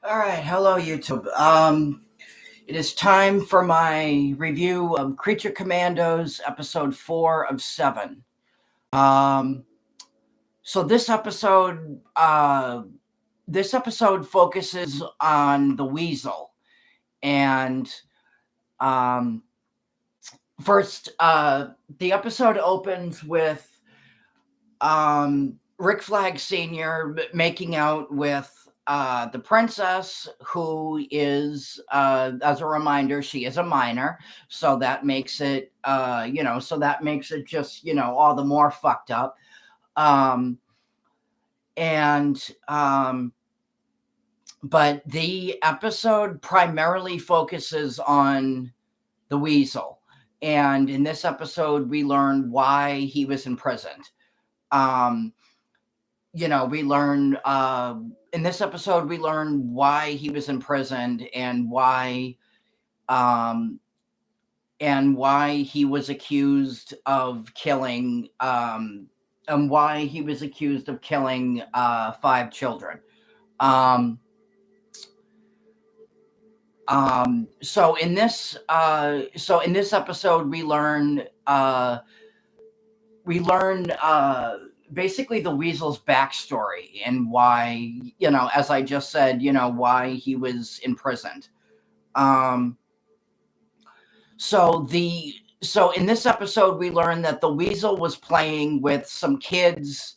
All right, hello YouTube. It is time for my review of Creature Commandos, episode 4 of 7. Um, so this episode focuses on the Weasel, and um, first, the episode opens with Rick Flag Sr. making out with the princess, who is, as a reminder, she is a minor, so that makes it, just, all the more fucked up. Um, and But the episode primarily focuses on the Weasel, and in this episode, we learn why he was imprisoned. Um, we learn in this episode we learn why he was imprisoned um and why he was accused of killing five children. um so in this episode we learn basically the Weasel's backstory and why, as I just said, why he was imprisoned. Um, so in this episode, we learn that the Weasel was playing with some kids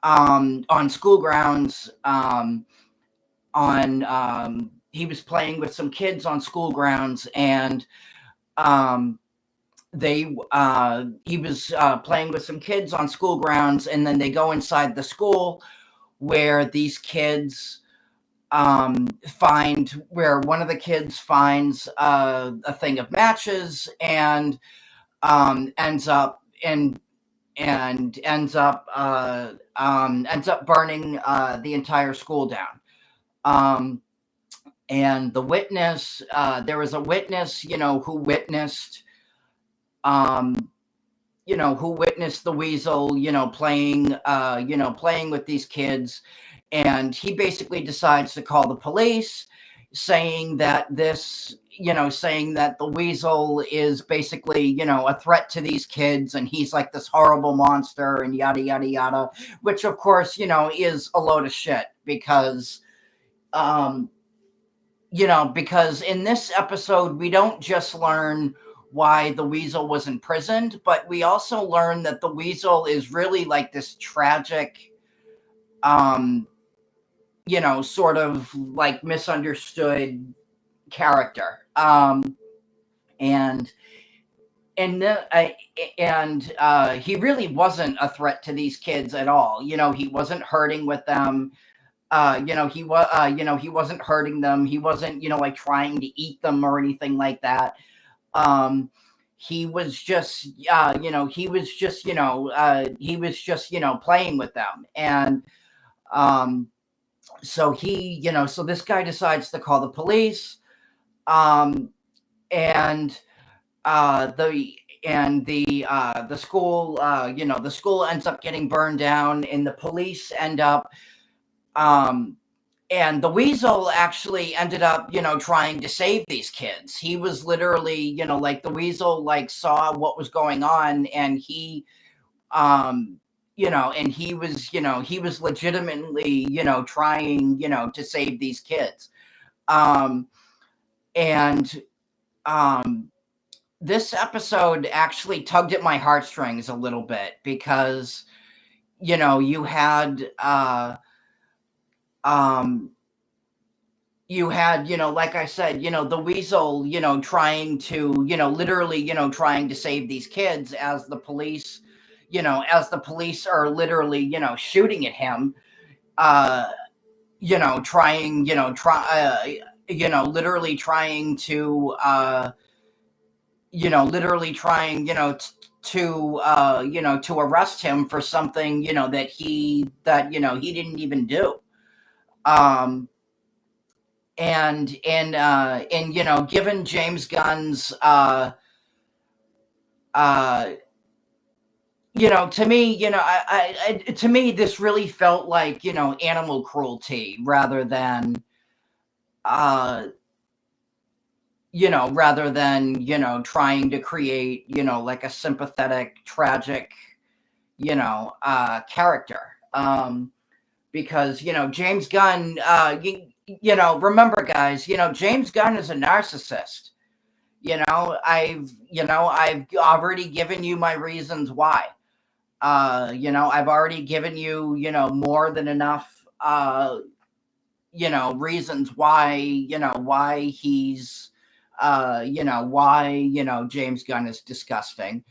on school grounds. He was playing with some kids on school grounds, and he was playing with some kids on school grounds, and then they go inside the school where these kids where one of the kids finds a thing of matches and ends up burning the entire school down. And the witness, there was a witness, who witnessed the Weasel, playing with these kids, and he basically decides to call the police, saying that the Weasel is basically, a threat to these kids, and he's like this horrible monster, and yada yada yada, which of course, is a load of shit, because because in this episode we don't just learn why the Weasel was imprisoned, but we also learn that the Weasel is really like this tragic, sort of like misunderstood character. And he really wasn't a threat to these kids at all. He wasn't hurting with them. He wasn't hurting them. He wasn't, like trying to eat them or anything like that. He was just, playing with them. And so this guy decides to call the police. And the school, the school ends up getting burned down, and the police end up, and the Weasel actually ended up, trying to save these kids. He was literally, like the Weasel, like saw what was going on, and he, he was legitimately, trying, to save these kids. And This episode actually tugged at my heartstrings a little bit, because, you had, like I said, the Weasel, trying to, literally, trying to save these kids, as the police, are literally, shooting at him, trying, literally trying to, to arrest him for something, that he didn't even do. Given James Gunn's, to me, to me, this really felt like, animal cruelty, rather than, uh, rather than, trying to create, like a sympathetic, tragic, character. Because, James Gunn, remember guys, James Gunn is a narcissist. I've already given you my reasons why. I've already given you, more than enough, reasons why he's, why, James Gunn is disgusting.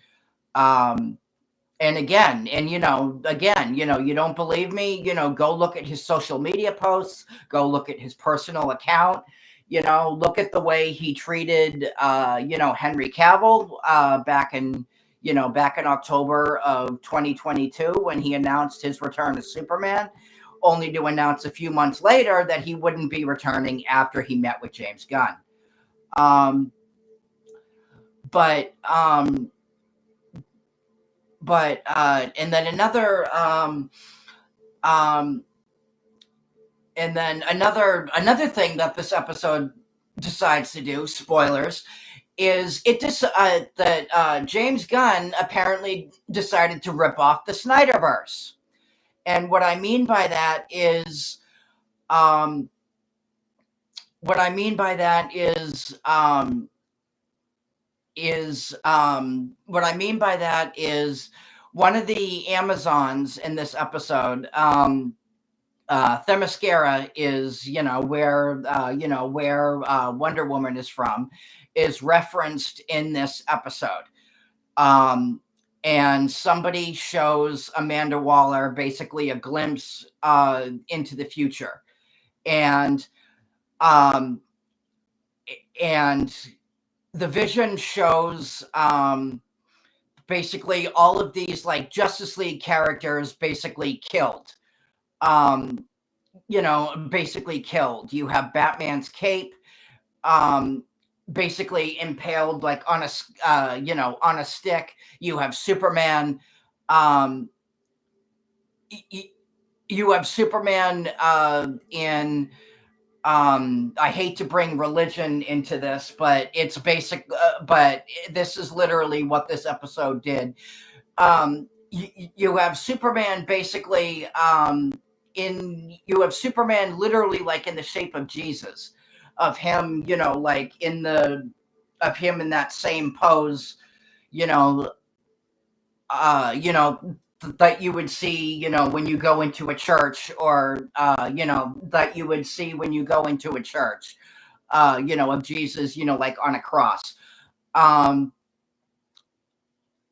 And again, you don't believe me, go look at his social media posts, go look at his personal account, look at the way he treated, Henry Cavill, back in October of 2022 when he announced his return as Superman, only to announce a few months later that he wouldn't be returning after he met with James Gunn. But and then another thing that this episode decides to do, spoilers, is that James Gunn apparently decided to rip off the Snyderverse. And what I mean by that is one of the Amazons in this episode, Themyscira is, where Wonder Woman is from, is referenced in this episode. And somebody shows Amanda Waller basically a glimpse into the future. And the vision shows basically all of these like Justice League characters basically killed. Basically killed. You have Batman's cape basically impaled like on a stick. You have Superman. You have Superman in. I hate to bring religion into this, but it's basic. But this is literally what this episode did. You have Superman basically. You have Superman literally like in the shape of Jesus, of him, like of him in that same pose, that you would see, when you go into a church, or, that you would see when you go into a church, of Jesus, like on a cross.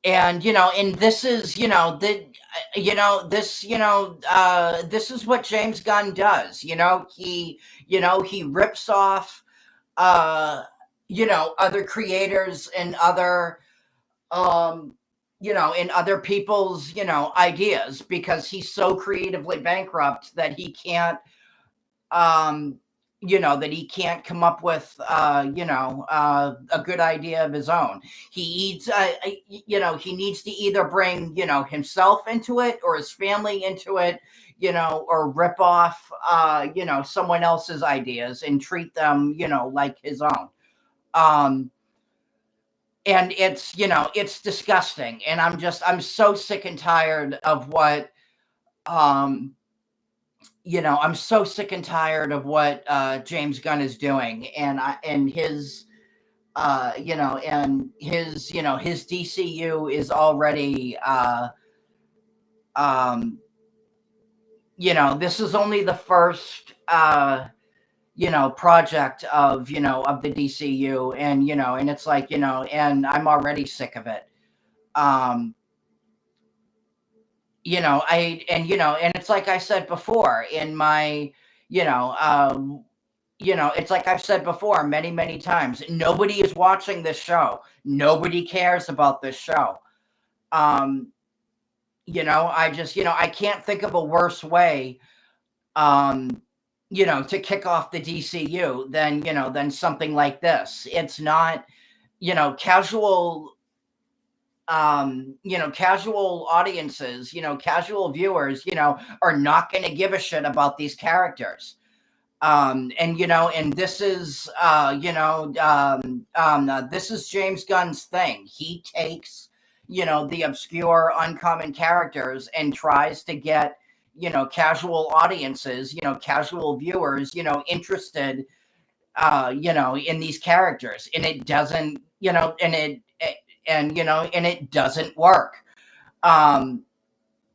And, and this is, this is what James Gunn does. He rips off, other creators and other, in other people's, ideas, because he's so creatively bankrupt that he can't, come up with, a good idea of his own. He needs to either bring, himself into it, or his family into it, or rip off, someone else's ideas and treat them, like his own. And it's disgusting. And I'm so sick and tired of what, I'm so sick and tired of what James Gunn is doing, and his his DCU is already this is only the first project of the DCU, and and it's like, and I'm already sick of it. And it's like I said before in my, it's like I've said before many, many times, nobody is watching this show. Nobody cares about this show. I just, I can't think of a worse way, to kick off the DCU than something like this. It's not, casual, casual audiences, casual viewers, are not going to give a shit about these characters. And and this is this is James Gunn's thing. He takes the obscure, uncommon characters and tries to get casual audiences, casual viewers, interested, in these characters, and it doesn't, and it doesn't work. Um,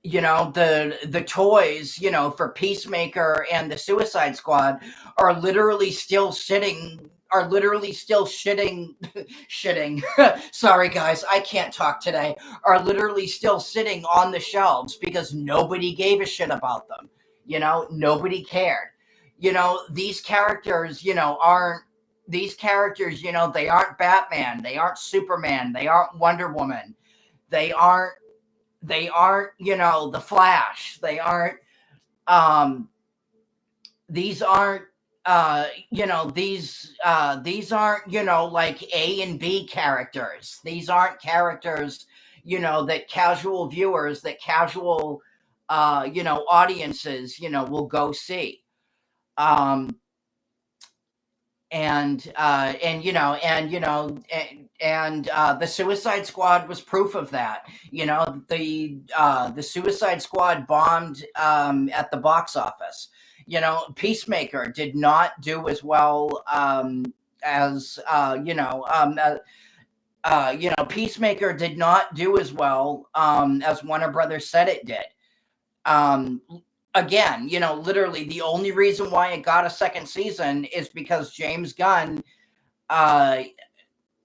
the toys for Peacemaker and the Suicide Squad are literally still sitting shitting. Sorry guys, I can't talk today. Are literally still sitting on the shelves because nobody gave a shit about them. Nobody cared. These characters aren't they aren't Batman, they aren't Superman, they aren't Wonder Woman, they aren't the Flash, they aren't these aren't these aren't like A and B characters. These aren't characters that casual viewers, that casual audiences will go see. um the Suicide Squad was proof of that. The Suicide Squad bombed at the box office. Peacemaker did not do as well as Peacemaker did not do as well as Warner Brothers said it did. um Again, literally the only reason why it got a second season is because James Gunn, uh,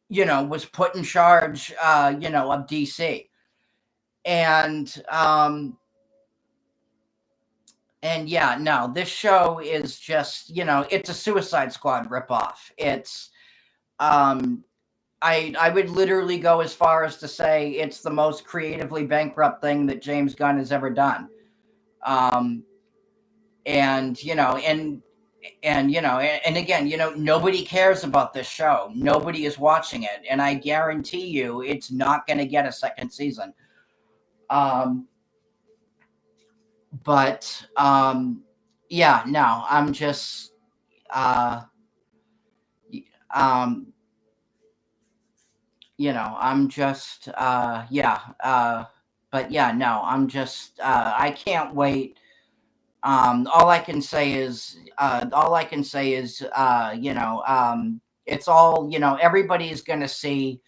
was put in charge, of DC. And yeah, no, this show is just, it's a Suicide Squad ripoff. It's, I would literally go as far as to say it's the most creatively bankrupt thing that James Gunn has ever done. Um, and and again, nobody cares about this show. Nobody is watching it, and I guarantee you, it's not going to get a second season. But yeah, no, I'm just um, I'm just yeah. But yeah, no, I'm just I can't wait. All I can say is it's all, everybody's gonna see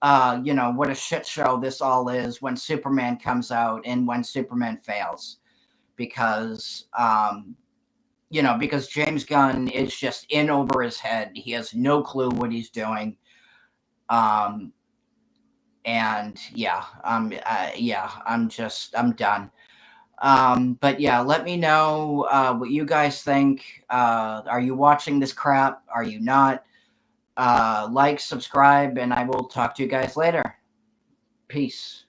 what a shit show this all is when Superman comes out and when Superman fails, because because James Gunn is just in over his head. He has no clue what he's doing. um and yeah, I'm done. But yeah, let me know what you guys think. Are you watching this crap? Are you not? Like, subscribe, and I will talk to you guys later. Peace.